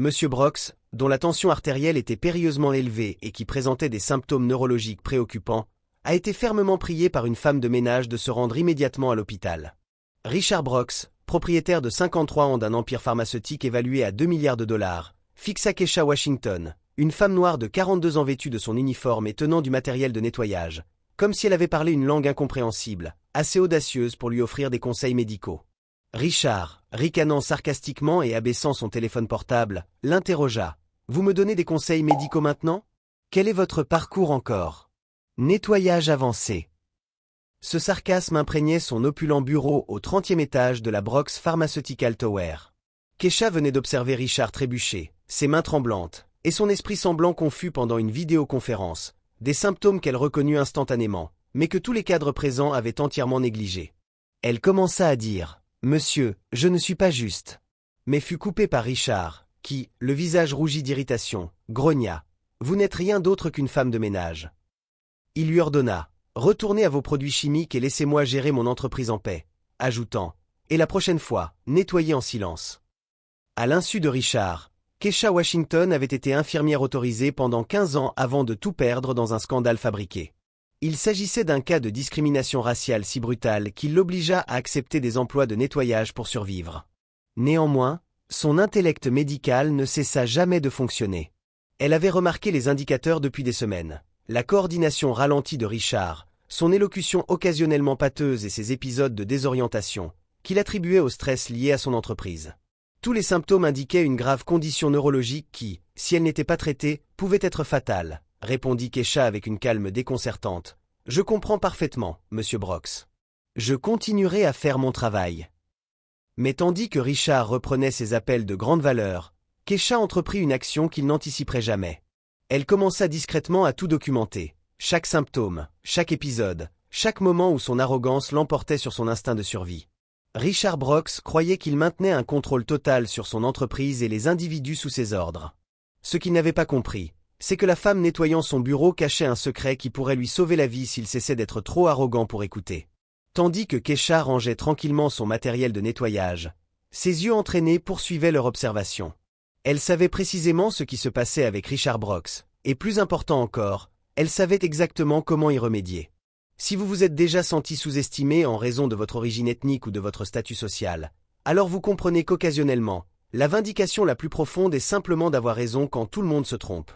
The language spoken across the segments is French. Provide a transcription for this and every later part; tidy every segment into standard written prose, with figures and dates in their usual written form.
Monsieur Brox, dont la tension artérielle était périlleusement élevée et qui présentait des symptômes neurologiques préoccupants, a été fermement prié par une femme de ménage de se rendre immédiatement à l'hôpital. Richard Brox, propriétaire de 53 ans d'un empire pharmaceutique évalué à 2 milliards de dollars, fixa Keisha Washington, une femme noire de 42 ans vêtue de son uniforme et tenant du matériel de nettoyage, comme si elle avait parlé une langue incompréhensible, assez audacieuse pour lui offrir des conseils médicaux. Richard, ricanant sarcastiquement et abaissant son téléphone portable, l'interrogea. « Vous me donnez des conseils médicaux maintenant? Quel est votre parcours encore? » « Nettoyage avancé. » Ce sarcasme imprégnait son opulent bureau au 30e étage de la Brox Pharmaceutical Tower. Keisha venait d'observer Richard trébucher, ses mains tremblantes, et son esprit semblant confus pendant une vidéoconférence, des symptômes qu'elle reconnut instantanément, mais que tous les cadres présents avaient entièrement négligés. Elle commença à dire « Monsieur, je ne suis pas juste », mais fut coupée par Richard, qui, le visage rougi d'irritation, grogna « Vous n'êtes rien d'autre qu'une femme de ménage. » Il lui ordonna « Retournez à vos produits chimiques et laissez-moi gérer mon entreprise en paix », ajoutant « Et la prochaine fois, nettoyez en silence. » À l'insu de Richard, Keisha Washington avait été infirmière autorisée pendant 15 ans avant de tout perdre dans un scandale fabriqué. Il s'agissait d'un cas de discrimination raciale si brutale qu'il l'obligea à accepter des emplois de nettoyage pour survivre. Néanmoins, son intellect médical ne cessa jamais de fonctionner. Elle avait remarqué les indicateurs depuis des semaines. La coordination ralentie de Richard, son élocution occasionnellement pâteuse et ses épisodes de désorientation, qu'il attribuait au stress lié à son entreprise. Tous les symptômes indiquaient une grave condition neurologique qui, si elle n'était pas traitée, pouvait être fatale, répondit Keisha avec une calme déconcertante. « Je comprends parfaitement, Monsieur Brox. Je continuerai à faire mon travail. » Mais tandis que Richard reprenait ses appels de grande valeur, Keisha entreprit une action qu'il n'anticiperait jamais. Elle commença discrètement à tout documenter, chaque symptôme, chaque épisode, chaque moment où son arrogance l'emportait sur son instinct de survie. Richard Brox croyait qu'il maintenait un contrôle total sur son entreprise et les individus sous ses ordres. Ce qu'il n'avait pas compris, c'est que la femme nettoyant son bureau cachait un secret qui pourrait lui sauver la vie s'il cessait d'être trop arrogant pour écouter. Tandis que Keisha rangeait tranquillement son matériel de nettoyage, ses yeux entraînés poursuivaient leur observation. Elle savait précisément ce qui se passait avec Richard Brox, et plus important encore, elle savait exactement comment y remédier. Si vous vous êtes déjà senti sous-estimé en raison de votre origine ethnique ou de votre statut social, alors vous comprenez qu'occasionnellement, la vindication la plus profonde est simplement d'avoir raison quand tout le monde se trompe.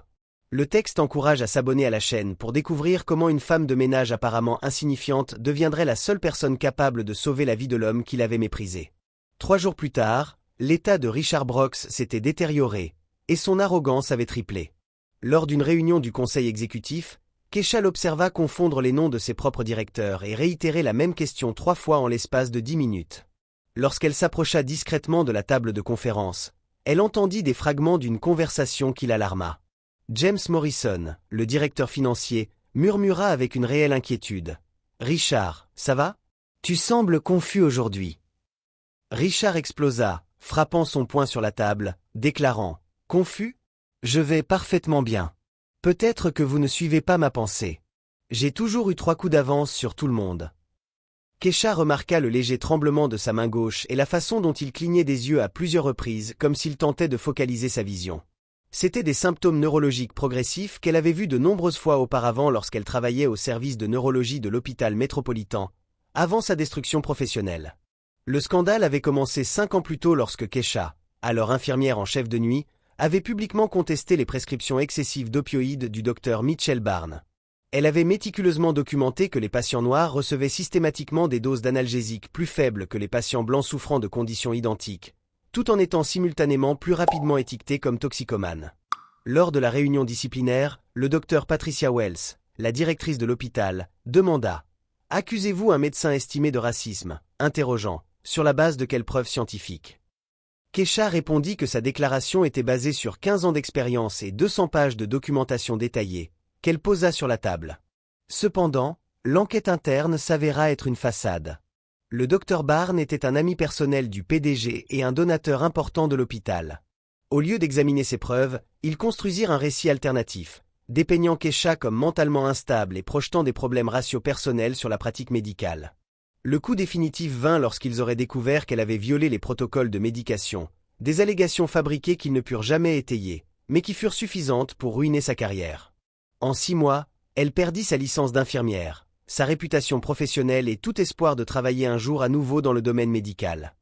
Le texte encourage à s'abonner à la chaîne pour découvrir comment une femme de ménage apparemment insignifiante deviendrait la seule personne capable de sauver la vie de l'homme qu'il avait méprisé. 3 jours plus tard, l'état de Richard Brox s'était détérioré, et son arrogance avait triplé. Lors d'une réunion du conseil exécutif, Keisha l'observa confondre les noms de ses propres directeurs et réitérer la même question 3 fois en l'espace de 10 minutes. Lorsqu'elle s'approcha discrètement de la table de conférence, elle entendit des fragments d'une conversation qui l'alarma. James Morrison, le directeur financier, murmura avec une réelle inquiétude. « Richard, ça va? Tu sembles confus aujourd'hui. » Richard explosa, frappant son poing sur la table, déclarant « Confus? Je vais parfaitement bien. Peut-être que vous ne suivez pas ma pensée. J'ai toujours eu 3 coups d'avance sur tout le monde. » Keisha remarqua le léger tremblement de sa main gauche et la façon dont il clignait des yeux à plusieurs reprises comme s'il tentait de focaliser sa vision. C'étaient des symptômes neurologiques progressifs qu'elle avait vus de nombreuses fois auparavant lorsqu'elle travaillait au service de neurologie de l'hôpital métropolitain, avant sa destruction professionnelle. Le scandale avait commencé 5 ans plus tôt lorsque Keisha, alors infirmière en chef de nuit, avait publiquement contesté les prescriptions excessives d'opioïdes du docteur Mitchell Barnes. Elle avait méticuleusement documenté que les patients noirs recevaient systématiquement des doses d'analgésiques plus faibles que les patients blancs souffrant de conditions identiques, tout en étant simultanément plus rapidement étiquetés comme toxicomanes. Lors de la réunion disciplinaire, le docteur Patricia Wells, la directrice de l'hôpital, demanda « Accusez-vous un médecin estimé de racisme ?» interrogeant « Sur la base de quelles preuves scientifiques ?» Keisha répondit que sa déclaration était basée sur 15 ans d'expérience et 200 pages de documentation détaillée, qu'elle posa sur la table. Cependant, l'enquête interne s'avéra être une façade. Le docteur Barnes était un ami personnel du PDG et un donateur important de l'hôpital. Au lieu d'examiner ces preuves, ils construisirent un récit alternatif, dépeignant Keisha comme mentalement instable et projetant des problèmes raciaux personnels sur la pratique médicale. Le coup définitif vint lorsqu'ils auraient découvert qu'elle avait violé les protocoles de médication, des allégations fabriquées qu'ils ne purent jamais étayer, mais qui furent suffisantes pour ruiner sa carrière. En 6 mois, elle perdit sa licence d'infirmière, sa réputation professionnelle et tout espoir de travailler un jour à nouveau dans le domaine médical.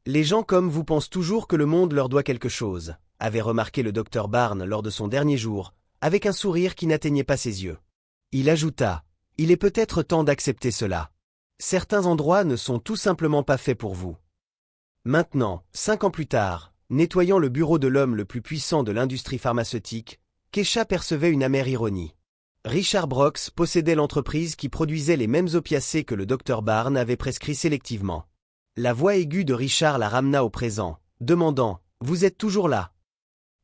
Les gens comme vous pensent toujours que le monde leur doit quelque chose, avait remarqué le docteur Barnes lors de son dernier jour, avec un sourire qui n'atteignait pas ses yeux. Il ajouta, « Il est peut-être temps d'accepter cela. Certains endroits ne sont tout simplement pas faits pour vous. » Maintenant, 5 ans plus tard, nettoyant le bureau de l'homme le plus puissant de l'industrie pharmaceutique, Keisha percevait une amère ironie. Richard Brooks possédait l'entreprise qui produisait les mêmes opiacés que le docteur Barnes avait prescrits sélectivement. La voix aiguë de Richard la ramena au présent, demandant « Vous êtes toujours là ?»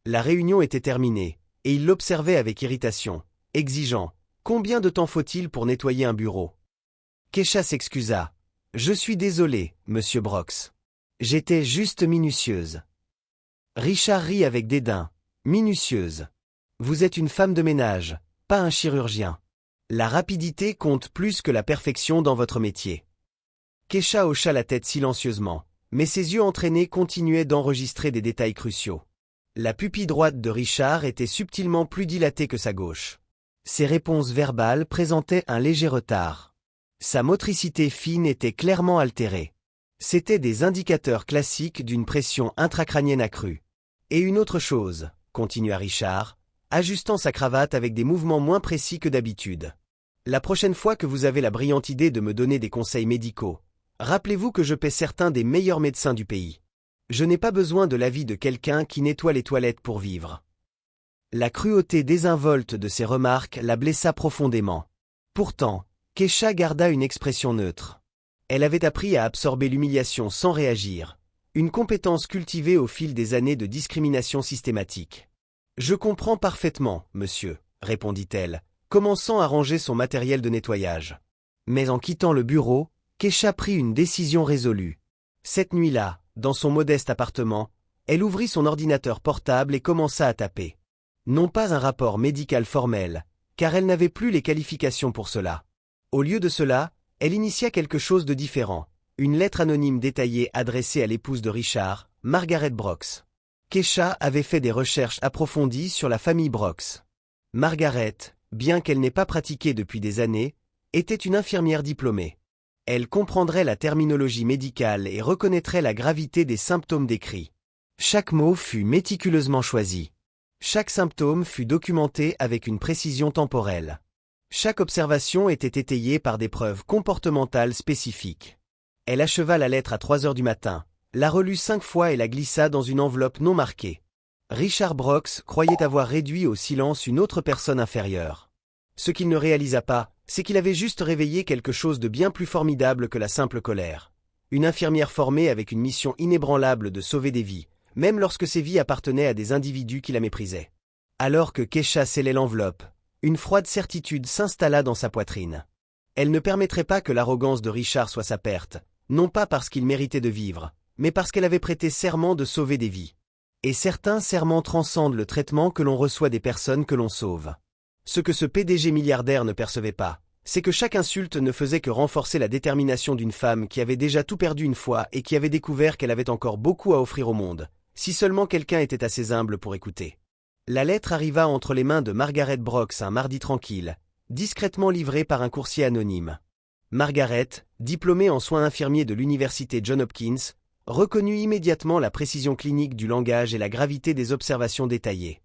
La réunion était terminée, et il l'observait avec irritation, exigeant « Combien de temps faut-il pour nettoyer un bureau ?» Keisha s'excusa. « Je suis désolé, monsieur Brooks. J'étais juste minutieuse. » Richard rit avec dédain. « Minutieuse. Vous êtes une femme de ménage, pas un chirurgien. La rapidité compte plus que la perfection dans votre métier. » Keisha hocha la tête silencieusement, mais ses yeux entraînés continuaient d'enregistrer des détails cruciaux. La pupille droite de Richard était subtilement plus dilatée que sa gauche. Ses réponses verbales présentaient un léger retard. Sa motricité fine était clairement altérée. C'étaient des indicateurs classiques d'une pression intracrânienne accrue. Et une autre chose, continua Richard, ajustant sa cravate avec des mouvements moins précis que d'habitude. La prochaine fois que vous avez la brillante idée de me donner des conseils médicaux, rappelez-vous que je paie certains des meilleurs médecins du pays. Je n'ai pas besoin de l'avis de quelqu'un qui nettoie les toilettes pour vivre. La cruauté désinvolte de ces remarques la blessa profondément. Pourtant, Keisha garda une expression neutre. Elle avait appris à absorber l'humiliation sans réagir, une compétence cultivée au fil des années de discrimination systématique. « Je comprends parfaitement, monsieur, » répondit-elle, commençant à ranger son matériel de nettoyage. Mais en quittant le bureau, Keisha prit une décision résolue. Cette nuit-là, dans son modeste appartement, elle ouvrit son ordinateur portable et commença à taper. Non pas un rapport médical formel, car elle n'avait plus les qualifications pour cela. Au lieu de cela, elle initia quelque chose de différent, une lettre anonyme détaillée adressée à l'épouse de Richard, Margaret Brooks. Keisha avait fait des recherches approfondies sur la famille Brooks. Margaret, bien qu'elle n'ait pas pratiqué depuis des années, était une infirmière diplômée. Elle comprendrait la terminologie médicale et reconnaîtrait la gravité des symptômes décrits. Chaque mot fut méticuleusement choisi. Chaque symptôme fut documenté avec une précision temporelle. Chaque observation était étayée par des preuves comportementales spécifiques. Elle acheva la lettre à 3 heures du matin, la relut 5 fois et la glissa dans une enveloppe non marquée. Richard Brooks croyait avoir réduit au silence une autre personne inférieure. Ce qu'il ne réalisa pas, c'est qu'il avait juste réveillé quelque chose de bien plus formidable que la simple colère. Une infirmière formée avec une mission inébranlable de sauver des vies, même lorsque ces vies appartenaient à des individus qui la méprisaient. Alors que Keisha scellait l'enveloppe, une froide certitude s'installa dans sa poitrine. Elle ne permettrait pas que l'arrogance de Richard soit sa perte, non pas parce qu'il méritait de vivre, mais parce qu'elle avait prêté serment de sauver des vies. Et certains serments transcendent le traitement que l'on reçoit des personnes que l'on sauve. Ce que ce PDG milliardaire ne percevait pas, c'est que chaque insulte ne faisait que renforcer la détermination d'une femme qui avait déjà tout perdu une fois et qui avait découvert qu'elle avait encore beaucoup à offrir au monde, si seulement quelqu'un était assez humble pour écouter. La lettre arriva entre les mains de Margaret Brooks un mardi tranquille, discrètement livrée par un coursier anonyme. Margaret, diplômée en soins infirmiers de l'université Johns Hopkins, reconnut immédiatement la précision clinique du langage et la gravité des observations détaillées.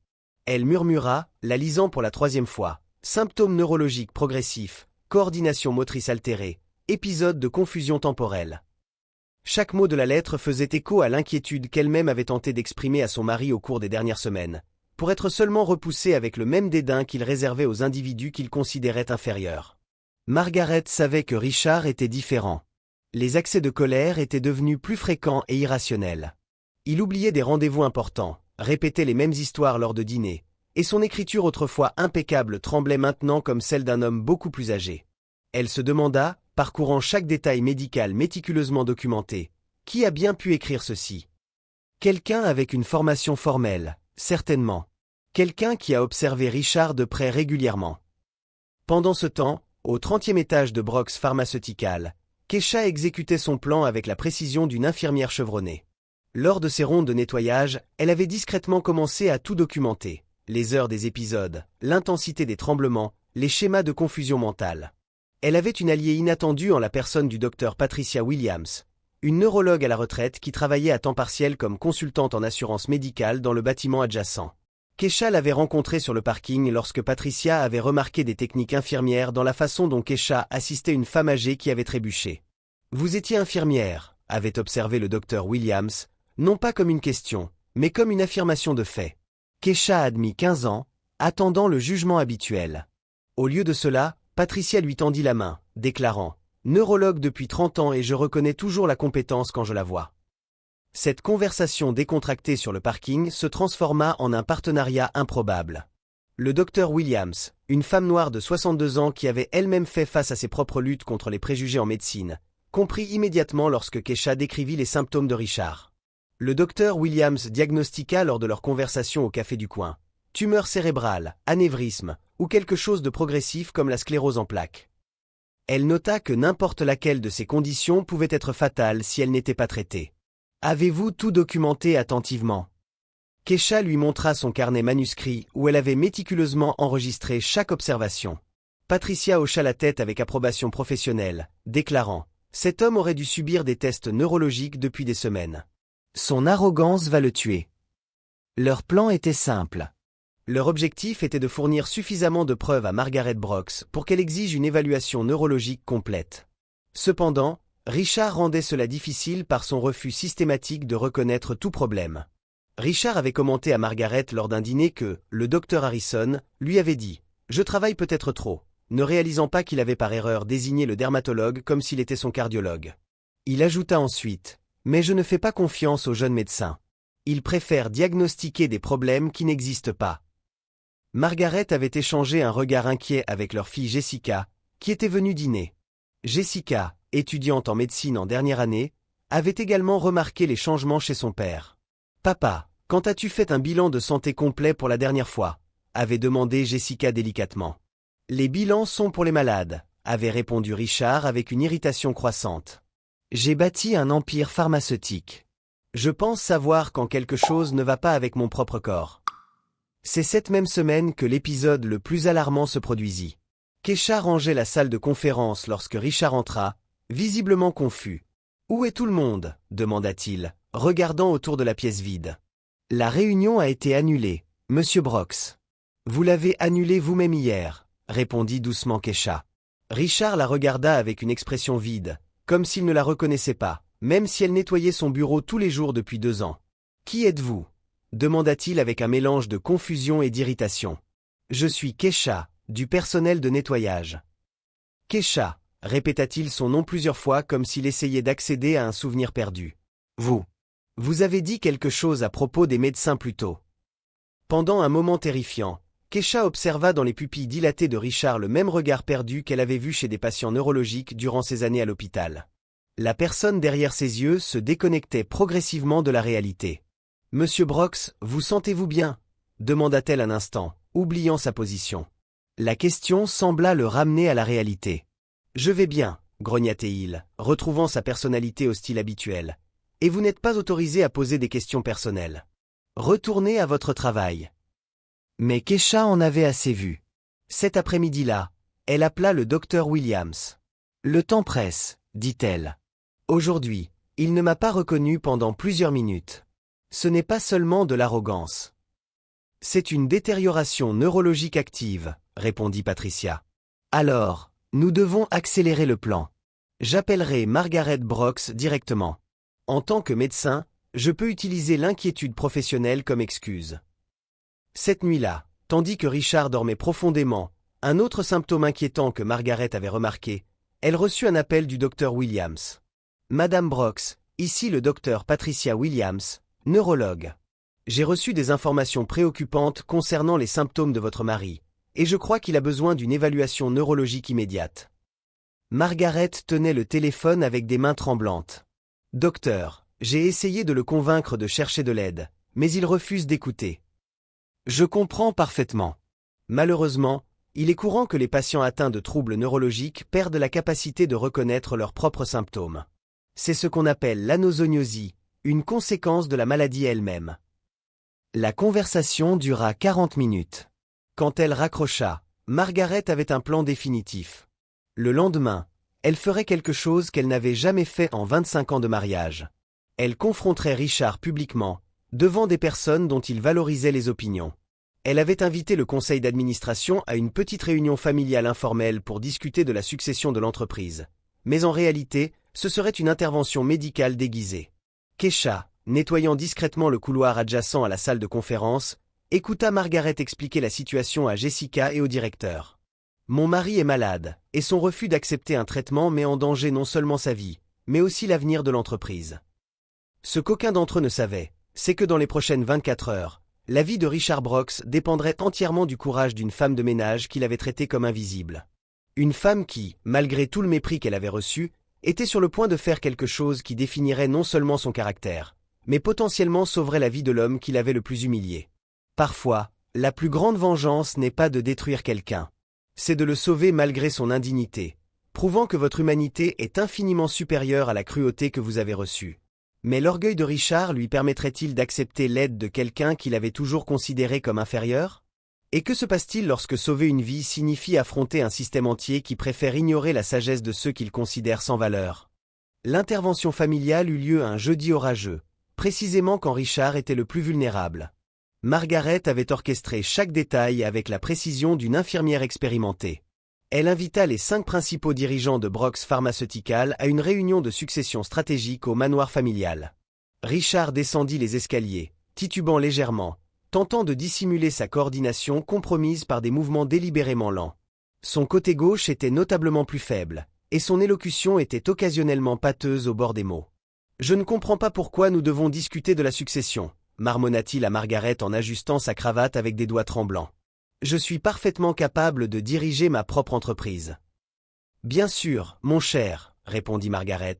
Elle murmura, la lisant pour la 3e fois, symptômes neurologiques progressifs, coordination motrice altérée, épisode de confusion temporelle. Chaque mot de la lettre faisait écho à l'inquiétude qu'elle-même avait tenté d'exprimer à son mari au cours des dernières semaines, pour être seulement repoussée avec le même dédain qu'il réservait aux individus qu'il considérait inférieurs. Margaret savait que Richard était différent. Les accès de colère étaient devenus plus fréquents et irrationnels. Il oubliait des rendez-vous importants, répétait les mêmes histoires lors de dîners, et son écriture autrefois impeccable tremblait maintenant comme celle d'un homme beaucoup plus âgé. Elle se demanda, parcourant chaque détail médical méticuleusement documenté, qui a bien pu écrire ceci? Quelqu'un avec une formation formelle, certainement. Quelqu'un qui a observé Richard de près régulièrement. Pendant ce temps, au 30e étage de Brooks Pharmaceutical, Keisha exécutait son plan avec la précision d'une infirmière chevronnée. Lors de ses rondes de nettoyage, elle avait discrètement commencé à tout documenter. Les heures des épisodes, l'intensité des tremblements, les schémas de confusion mentale. Elle avait une alliée inattendue en la personne du docteur Patricia Williams, une neurologue à la retraite qui travaillait à temps partiel comme consultante en assurance médicale dans le bâtiment adjacent. Kesha l'avait rencontrée sur le parking lorsque Patricia avait remarqué des techniques infirmières dans la façon dont Kesha assistait une femme âgée qui avait trébuché. « Vous étiez infirmière », avait observé le docteur Williams, non pas comme une question, mais comme une affirmation de fait. Kesha a admis 15 ans, attendant le jugement habituel. Au lieu de cela, Patricia lui tendit la main, déclarant « Neurologue depuis 30 ans et je reconnais toujours la compétence quand je la vois ». Cette conversation décontractée sur le parking se transforma en un partenariat improbable. Le docteur Williams, une femme noire de 62 ans qui avait elle-même fait face à ses propres luttes contre les préjugés en médecine, comprit immédiatement lorsque Kesha décrivit les symptômes de Richard. Le docteur Williams diagnostiqua lors de leur conversation au café du coin tumeur cérébrale, anévrisme ou quelque chose de progressif comme la sclérose en plaques. Elle nota que n'importe laquelle de ces conditions pouvait être fatale si elle n'était pas traitée. Avez-vous tout documenté attentivement? Kesha lui montra son carnet manuscrit où elle avait méticuleusement enregistré chaque observation. Patricia hocha la tête avec approbation professionnelle, déclarant « Cet homme aurait dû subir des tests neurologiques depuis des semaines. Son arrogance va le tuer. » Leur plan était simple. Leur objectif était de fournir suffisamment de preuves à Margaret Brooks pour qu'elle exige une évaluation neurologique complète. Cependant, Richard rendait cela difficile par son refus systématique de reconnaître tout problème. Richard avait commenté à Margaret lors d'un dîner que le docteur Harrison lui avait dit « Je travaille peut-être trop », ne réalisant pas qu'il avait par erreur désigné le dermatologue comme s'il était son cardiologue. Il ajouta ensuite « Mais je ne fais pas confiance aux jeunes médecins. Ils préfèrent diagnostiquer des problèmes qui n'existent pas. » Margaret avait échangé un regard inquiet avec leur fille Jessica, qui était venue dîner. Jessica, étudiante en médecine en dernière année, avait également remarqué les changements chez son père. « Papa, quand as-tu fait un bilan de santé complet pour la dernière fois ?» avait demandé Jessica délicatement. « Les bilans sont pour les malades », avait répondu Richard avec une irritation croissante. « J'ai bâti un empire pharmaceutique. Je pense savoir quand quelque chose ne va pas avec mon propre corps. » C'est cette même semaine que l'épisode le plus alarmant se produisit. Kesha rangeait la salle de conférence lorsque Richard entra, visiblement confus. « Où est tout le monde ?» demanda-t-il, regardant autour de la pièce vide. « La réunion a été annulée, Monsieur Brooks. »« Vous l'avez annulée vous-même hier », répondit doucement Kesha. Richard la regarda avec une expression vide, comme s'il ne la reconnaissait pas, même si elle nettoyait son bureau tous les jours depuis 2 ans. « Qui êtes-vous » demanda-t-il avec un mélange de confusion et d'irritation. « Je suis Kesha, du personnel de nettoyage. »« Kesha » répéta-t-il son nom plusieurs fois comme s'il essayait d'accéder à un souvenir perdu. « Vous avez dit quelque chose à propos des médecins plus tôt. » Pendant un moment terrifiant, Kesha observa dans les pupilles dilatées de Richard le même regard perdu qu'elle avait vu chez des patients neurologiques durant ses années à l'hôpital. La personne derrière ses yeux se déconnectait progressivement de la réalité. « Monsieur Brooks, vous sentez-vous bien ?» demanda-t-elle un instant, oubliant sa position. La question sembla le ramener à la réalité. « Je vais bien », grogna-t-il, retrouvant sa personnalité hostile habituelle. « Et vous n'êtes pas autorisé à poser des questions personnelles. Retournez à votre travail. » Mais Kesha en avait assez vu. Cet après-midi-là, elle appela le docteur Williams. « Le temps presse, dit-elle. Aujourd'hui, il ne m'a pas reconnu pendant plusieurs minutes. Ce n'est pas seulement de l'arrogance. C'est une détérioration neurologique active, répondit Patricia. Alors, nous devons accélérer le plan. J'appellerai Margaret Brooks directement. En tant que médecin, je peux utiliser l'inquiétude professionnelle comme excuse. Cette nuit-là, tandis que Richard dormait profondément, un autre symptôme inquiétant que Margaret avait remarqué, elle reçut un appel du docteur Williams. Madame Brooks, ici le docteur Patricia Williams, neurologue. J'ai reçu des informations préoccupantes concernant les symptômes de votre mari, et je crois qu'il a besoin d'une évaluation neurologique immédiate. Margaret tenait le téléphone avec des mains tremblantes. Docteur, j'ai essayé de le convaincre de chercher de l'aide, mais il refuse d'écouter. Je comprends parfaitement. Malheureusement, il est courant que les patients atteints de troubles neurologiques perdent la capacité de reconnaître leurs propres symptômes. C'est ce qu'on appelle l'anosognosie, une conséquence de la maladie elle-même. La conversation dura 40 minutes. Quand elle raccrocha, Margaret avait un plan définitif. Le lendemain, elle ferait quelque chose qu'elle n'avait jamais fait en 25 ans de mariage. Elle confronterait Richard publiquement, devant des personnes dont il valorisait les opinions. Elle avait invité le conseil d'administration à une petite réunion familiale informelle pour discuter de la succession de l'entreprise. Mais en réalité, ce serait une intervention médicale déguisée. Keisha, nettoyant discrètement le couloir adjacent à la salle de conférence, écouta Margaret expliquer la situation à Jessica et au directeur. « Mon mari est malade, et son refus d'accepter un traitement met en danger non seulement sa vie, mais aussi l'avenir de l'entreprise. Ce qu'aucun d'entre eux ne savait, c'est que dans les prochaines 24 heures, la vie de Richard Brooks dépendrait entièrement du courage d'une femme de ménage qu'il avait traitée comme invisible. Une femme qui, malgré tout le mépris qu'elle avait reçu, était sur le point de faire quelque chose qui définirait non seulement son caractère, mais potentiellement sauverait la vie de l'homme qui l'avait le plus humilié. Parfois, la plus grande vengeance n'est pas de détruire quelqu'un. C'est de le sauver malgré son indignité, prouvant que votre humanité est infiniment supérieure à la cruauté que vous avez reçue. Mais l'orgueil de Richard lui permettrait-il d'accepter l'aide de quelqu'un qu'il avait toujours considéré comme inférieur? Et que se passe-t-il lorsque sauver une vie signifie affronter un système entier qui préfère ignorer la sagesse de ceux qu'il considère sans valeur? L'intervention familiale eut lieu un jeudi orageux, précisément quand Richard était le plus vulnérable. Margaret avait orchestré chaque détail avec la précision d'une infirmière expérimentée. Elle invita les 5 principaux dirigeants de Brooks Pharmaceutical à une réunion de succession stratégique au manoir familial. Richard descendit les escaliers, titubant légèrement, tentant de dissimuler sa coordination compromise par des mouvements délibérément lents. Son côté gauche était notablement plus faible, et son élocution était occasionnellement pâteuse au bord des mots. « Je ne comprends pas pourquoi nous devons discuter de la succession », marmonna-t-il à Margaret en ajustant sa cravate avec des doigts tremblants. « Je suis parfaitement capable de diriger ma propre entreprise. »« Bien sûr, mon cher, » répondit Margaret,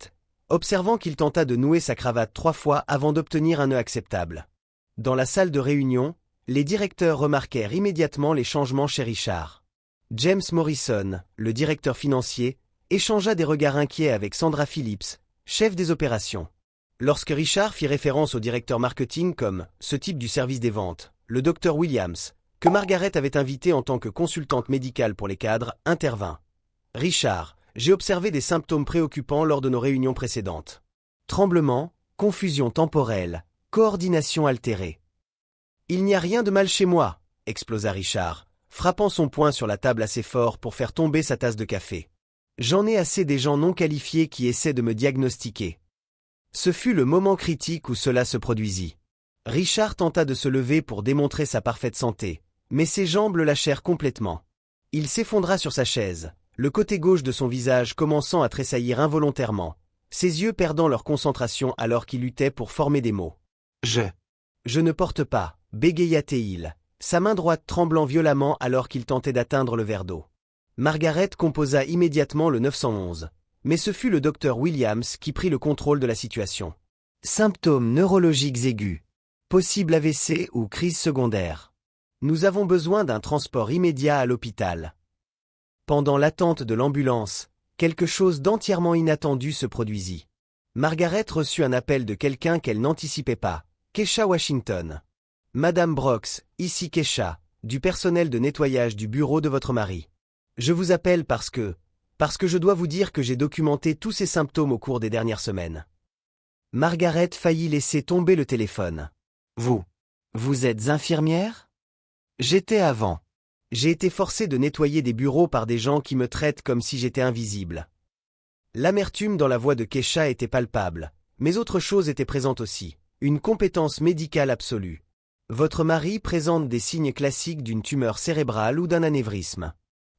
observant qu'il tenta de nouer sa cravate 3 fois avant d'obtenir un nœud acceptable. Dans la salle de réunion, les directeurs remarquèrent immédiatement les changements chez Richard. James Morrison, le directeur financier, échangea des regards inquiets avec Sandra Phillips, chef des opérations. Lorsque Richard fit référence au directeur marketing comme « ce type du service des ventes », le Dr Williams, que Margaret avait invité en tant que consultante médicale pour les cadres, intervint. « Richard, j'ai observé des symptômes préoccupants lors de nos réunions précédentes. Tremblement, confusion temporelle, coordination altérée. »« Il n'y a rien de mal chez moi », explosa Richard, frappant son poing sur la table assez fort pour faire tomber sa tasse de café. « J'en ai assez des gens non qualifiés qui essaient de me diagnostiquer. » Ce fut le moment critique où cela se produisit. Richard tenta de se lever pour démontrer sa parfaite santé, mais ses jambes le lâchèrent complètement. Il s'effondra sur sa chaise, le côté gauche de son visage commençant à tressaillir involontairement, ses yeux perdant leur concentration alors qu'il luttait pour former des mots. « Je ne porte pas, bégaya-t-il, sa main droite tremblant violemment alors qu'il tentait d'atteindre le verre d'eau. Margaret composa immédiatement le 911. Mais ce fut le docteur Williams qui prit le contrôle de la situation. Symptômes neurologiques aigus. Possible AVC ou crise secondaire. Nous avons besoin d'un transport immédiat à l'hôpital. Pendant l'attente de l'ambulance, quelque chose d'entièrement inattendu se produisit. Margaret reçut un appel de quelqu'un qu'elle n'anticipait pas, Keisha Washington. « Madame Brooks, ici Keisha, du personnel de nettoyage du bureau de votre mari. Je vous appelle parce que je dois vous dire que j'ai documenté tous ces symptômes au cours des dernières semaines. » Margaret faillit laisser tomber le téléphone. « Vous êtes infirmière ? » ?»« J'étais avant. J'ai été forcé de nettoyer des bureaux par des gens qui me traitent comme si j'étais invisible. » L'amertume dans la voix de Keisha était palpable, mais autre chose était présente aussi, une compétence médicale absolue. « Votre mari présente des signes classiques d'une tumeur cérébrale ou d'un anévrisme.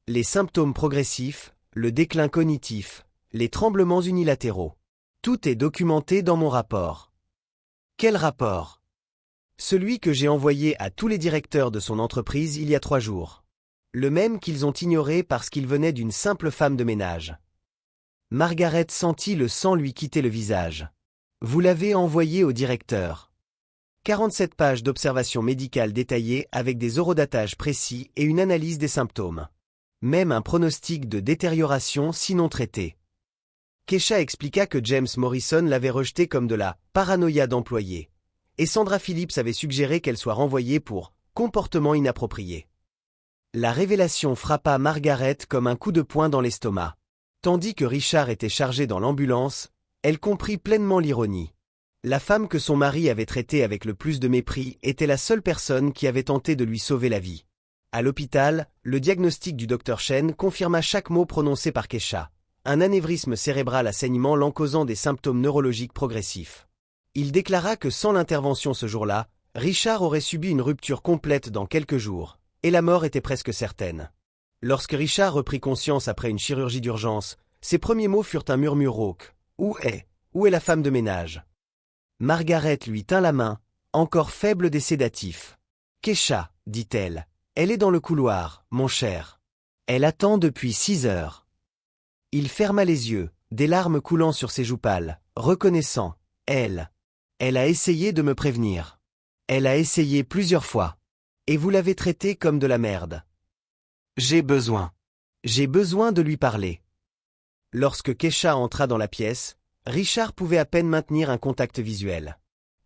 Les symptômes progressifs, le déclin cognitif, les tremblements unilatéraux. Tout est documenté dans mon rapport. » « Quel rapport ? » ? « Celui que j'ai envoyé à tous les directeurs de son entreprise il y a 3 jours. Le même qu'ils ont ignoré parce qu'il venait d'une simple femme de ménage. » Margaret sentit le sang lui quitter le visage. « Vous l'avez envoyé au directeur. » 47 pages d'observations médicales détaillées avec des horodatages précis et une analyse des symptômes. Même un pronostic de détérioration sinon traité. Kesha expliqua que James Morrison l'avait rejetée comme de la paranoïa d'employé, et Sandra Phillips avait suggéré qu'elle soit renvoyée pour comportement inapproprié. La révélation frappa Margaret comme un coup de poing dans l'estomac. Tandis que Richard était chargé dans l'ambulance, elle comprit pleinement l'ironie. La femme que son mari avait traitée avec le plus de mépris était la seule personne qui avait tenté de lui sauver la vie. À l'hôpital, le diagnostic du Dr Chen confirma chaque mot prononcé par Kesha. Un anévrisme cérébral à saignement l'en causant des symptômes neurologiques progressifs. Il déclara que sans l'intervention ce jour-là, Richard aurait subi une rupture complète dans quelques jours, et la mort était presque certaine. Lorsque Richard reprit conscience après une chirurgie d'urgence, ses premiers mots furent un murmure rauque. « Où est la femme de ménage ?» Margaret lui tint la main, encore faible des sédatifs. « Kesha, dit-elle, elle est dans le couloir, mon cher. Elle attend depuis 6 heures. » Il ferma les yeux, des larmes coulant sur ses joues pâles, reconnaissant. Elle a essayé de me prévenir. Elle a essayé plusieurs fois. Et vous l'avez traitée comme de la merde. J'ai besoin de lui parler. Lorsque Kesha entra dans la pièce, Richard pouvait à peine maintenir un contact visuel.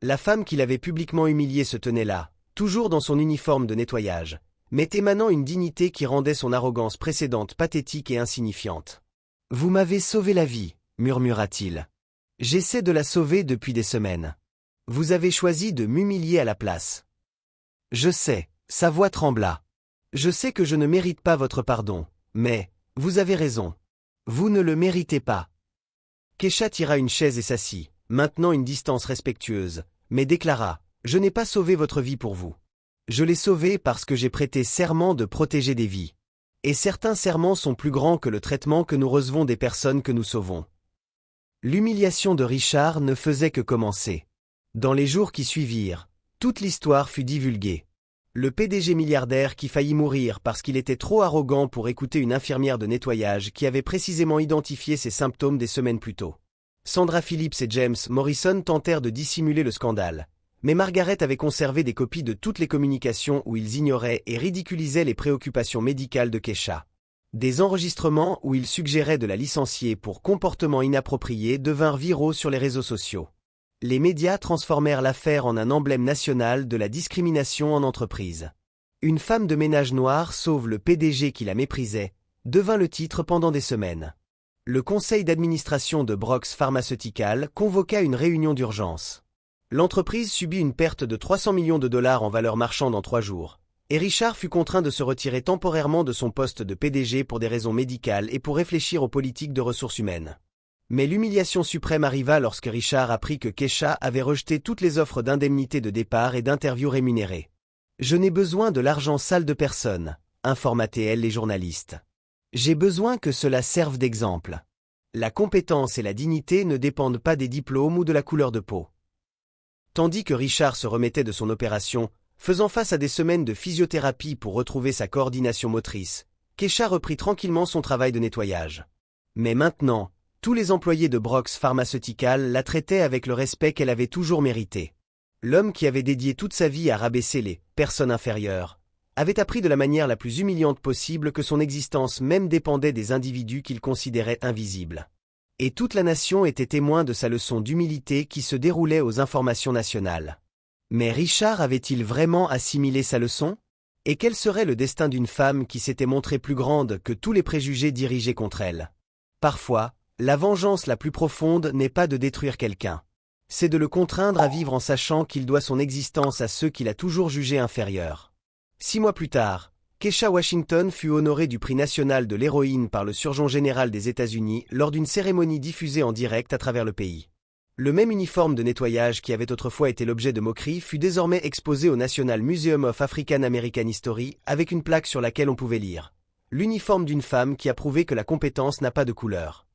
La femme qui l'avait publiquement humilié se tenait là, toujours dans son uniforme de nettoyage, mais émanant une dignité qui rendait son arrogance précédente pathétique et insignifiante. « Vous m'avez sauvé la vie, murmura-t-il. J'essaie de la sauver depuis des semaines. Vous avez choisi de m'humilier à la place. Je sais, sa voix trembla. Je sais que je ne mérite pas votre pardon, mais, vous avez raison. Vous ne le méritez pas. » Kesha tira une chaise et s'assit, maintenant une distance respectueuse, mais déclara « Je n'ai pas sauvé votre vie pour vous. Je l'ai sauvée parce que j'ai prêté serment de protéger des vies. Et certains serments sont plus grands que le traitement que nous recevons des personnes que nous sauvons. » L'humiliation de Richard ne faisait que commencer. Dans les jours qui suivirent, toute l'histoire fut divulguée. Le PDG milliardaire qui faillit mourir parce qu'il était trop arrogant pour écouter une infirmière de nettoyage qui avait précisément identifié ses symptômes des semaines plus tôt. Sandra Phillips et James Morrison tentèrent de dissimuler le scandale, mais Margaret avait conservé des copies de toutes les communications où ils ignoraient et ridiculisaient les préoccupations médicales de Kesha. Des enregistrements où ils suggéraient de la licencier pour comportement inapproprié devinrent viraux sur les réseaux sociaux. Les médias transformèrent l'affaire en un emblème national de la discrimination en entreprise. Une femme de ménage noire sauve le PDG qui la méprisait, devint le titre pendant des semaines. Le conseil d'administration de Brooks Pharmaceutical convoqua une réunion d'urgence. L'entreprise subit une perte de 300 millions de dollars en valeur marchande en 3 jours, et Richard fut contraint de se retirer temporairement de son poste de PDG pour des raisons médicales et pour réfléchir aux politiques de ressources humaines. Mais l'humiliation suprême arriva lorsque Richard apprit que Kesha avait rejeté toutes les offres d'indemnité de départ et d'interviews rémunérées. « Je n'ai besoin de l'argent sale de personne », informatait-elle les journalistes. « J'ai besoin que cela serve d'exemple. La compétence et la dignité ne dépendent pas des diplômes ou de la couleur de peau. » Tandis que Richard se remettait de son opération, faisant face à des semaines de physiothérapie pour retrouver sa coordination motrice, Kesha reprit tranquillement son travail de nettoyage. Mais maintenant, tous les employés de Brooks Pharmaceutical la traitaient avec le respect qu'elle avait toujours mérité. L'homme qui avait dédié toute sa vie à rabaisser les personnes inférieures avait appris de la manière la plus humiliante possible que son existence même dépendait des individus qu'il considérait invisibles. Et toute la nation était témoin de sa leçon d'humilité qui se déroulait aux informations nationales. Mais Richard avait-il vraiment assimilé sa leçon? Et quel serait le destin d'une femme qui s'était montrée plus grande que tous les préjugés dirigés contre elle? Parfois, la vengeance la plus profonde n'est pas de détruire quelqu'un. C'est de le contraindre à vivre en sachant qu'il doit son existence à ceux qu'il a toujours jugés inférieurs. 6 mois plus tard, Kesha Washington fut honorée du prix national de l'héroïne par le surgeon général des États-Unis lors d'une cérémonie diffusée en direct à travers le pays. Le même uniforme de nettoyage qui avait autrefois été l'objet de moqueries fut désormais exposé au National Museum of African American History avec une plaque sur laquelle on pouvait lire « L'uniforme d'une femme qui a prouvé que la compétence n'a pas de couleur ».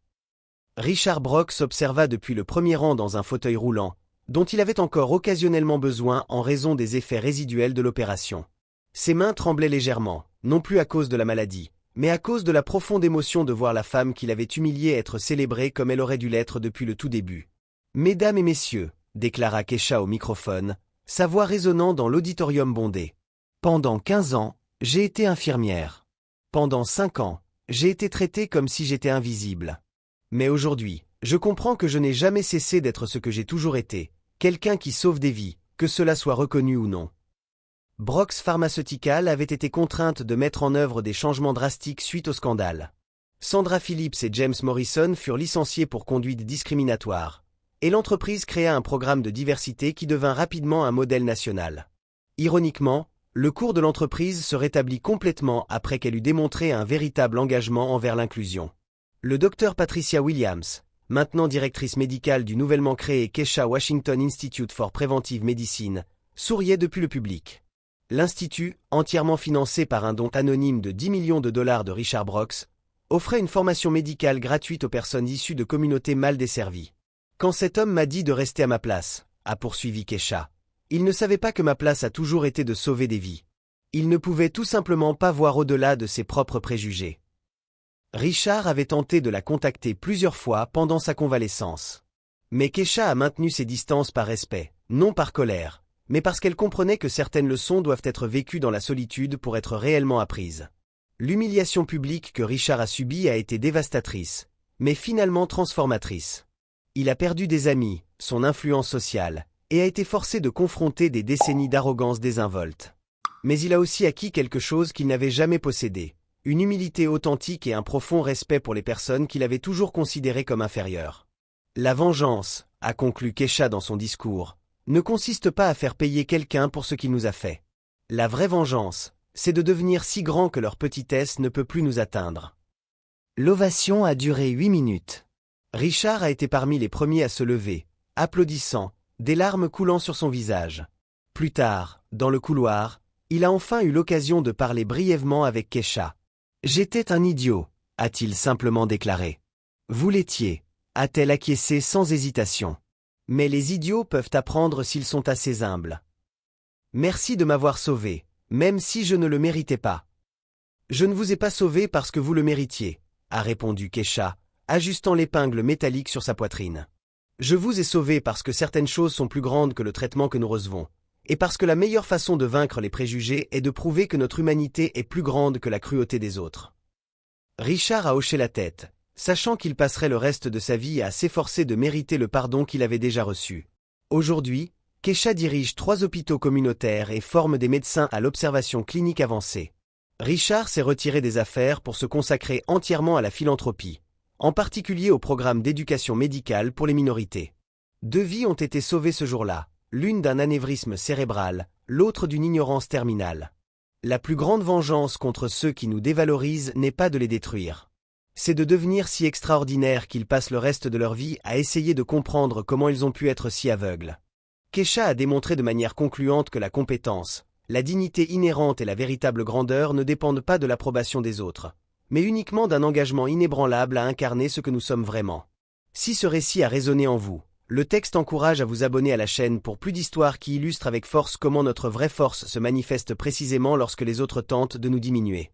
Richard Brooks observa depuis le premier rang dans un fauteuil roulant, dont il avait encore occasionnellement besoin en raison des effets résiduels de l'opération. Ses mains tremblaient légèrement, non plus à cause de la maladie, mais à cause de la profonde émotion de voir la femme qu'il avait humiliée être célébrée comme elle aurait dû l'être depuis le tout début. « Mesdames et messieurs », déclara Kesha au microphone, sa voix résonnant dans l'auditorium bondé. « Pendant 15 ans, j'ai été infirmière. Pendant 5 ans, j'ai été traitée comme si j'étais invisible. Mais aujourd'hui, Je comprends que je n'ai jamais cessé d'être ce que j'ai toujours été, quelqu'un qui sauve des vies, que cela soit reconnu ou non. Brooks Pharmaceutical avait été contrainte de mettre en œuvre des changements drastiques suite au scandale. Sandra Phillips et James Morrison furent licenciés pour conduite discriminatoire, et l'entreprise créa un programme de diversité qui devint rapidement un modèle national. Ironiquement, le cours de l'entreprise se rétablit complètement après qu'elle eut démontré un véritable engagement envers l'inclusion. Le docteur Patricia Williams, maintenant directrice médicale du nouvellement créé Keisha Washington Institute for Preventive Medicine, souriait depuis le public. L'Institut, entièrement financé par un don anonyme de 10 millions de dollars de Richard Brooks, offrait une formation médicale gratuite aux personnes issues de communautés mal desservies. Quand cet homme m'a dit de rester à ma place, a poursuivi Keisha, il ne savait pas que ma place a toujours été de sauver des vies. Il ne pouvait tout simplement pas voir au-delà de ses propres préjugés. Richard avait tenté de la contacter plusieurs fois pendant sa convalescence. Mais Keisha a maintenu ses distances par respect, non par colère, mais parce qu'elle comprenait que certaines leçons doivent être vécues dans la solitude pour être réellement apprises. L'humiliation publique que Richard a subie a été dévastatrice, mais finalement transformatrice. Il a perdu des amis, son influence sociale, et a été forcé de confronter des décennies d'arrogance désinvolte. Mais il a aussi acquis quelque chose qu'il n'avait jamais possédé, une humilité authentique et un profond respect pour les personnes qu'il avait toujours considérées comme inférieures. La vengeance, a conclu Keisha dans son discours, ne consiste pas à faire payer quelqu'un pour ce qu'il nous a fait. La vraie vengeance, c'est de devenir si grand que leur petitesse ne peut plus nous atteindre. L'ovation a duré 8 minutes. Richard a été parmi les premiers à se lever, applaudissant, des larmes coulant sur son visage. Plus tard, dans le couloir, il a enfin eu l'occasion de parler brièvement avec Keisha. « J'étais un idiot », a-t-il simplement déclaré. « Vous l'étiez », a-t-elle acquiescé sans hésitation. Mais les idiots peuvent apprendre s'ils sont assez humbles. « Merci de m'avoir sauvé, même si je ne le méritais pas. »« Je ne vous ai pas sauvé parce que vous le méritiez », a répondu Keisha, ajustant l'épingle métallique sur sa poitrine. « Je vous ai sauvé parce que certaines choses sont plus grandes que le traitement que nous recevons, et parce que la meilleure façon de vaincre les préjugés est de prouver que notre humanité est plus grande que la cruauté des autres. » Richard a hoché la tête, sachant qu'il passerait le reste de sa vie à s'efforcer de mériter le pardon qu'il avait déjà reçu. Aujourd'hui, Keisha dirige 3 hôpitaux communautaires et forme des médecins à l'observation clinique avancée. Richard s'est retiré des affaires pour se consacrer entièrement à la philanthropie, en particulier au programme d'éducation médicale pour les minorités. 2 vies ont été sauvées ce jour-là, l'une d'un anévrisme cérébral, l'autre d'une ignorance terminale. La plus grande vengeance contre ceux qui nous dévalorisent n'est pas de les détruire. C'est de devenir si extraordinaires qu'ils passent le reste de leur vie à essayer de comprendre comment ils ont pu être si aveugles. Keisha a démontré de manière concluante que la compétence, la dignité inhérente et la véritable grandeur ne dépendent pas de l'approbation des autres, mais uniquement d'un engagement inébranlable à incarner ce que nous sommes vraiment. Si ce récit a résonné en vous, le texte encourage à vous abonner à la chaîne pour plus d'histoires qui illustrent avec force comment notre vraie force se manifeste précisément lorsque les autres tentent de nous diminuer.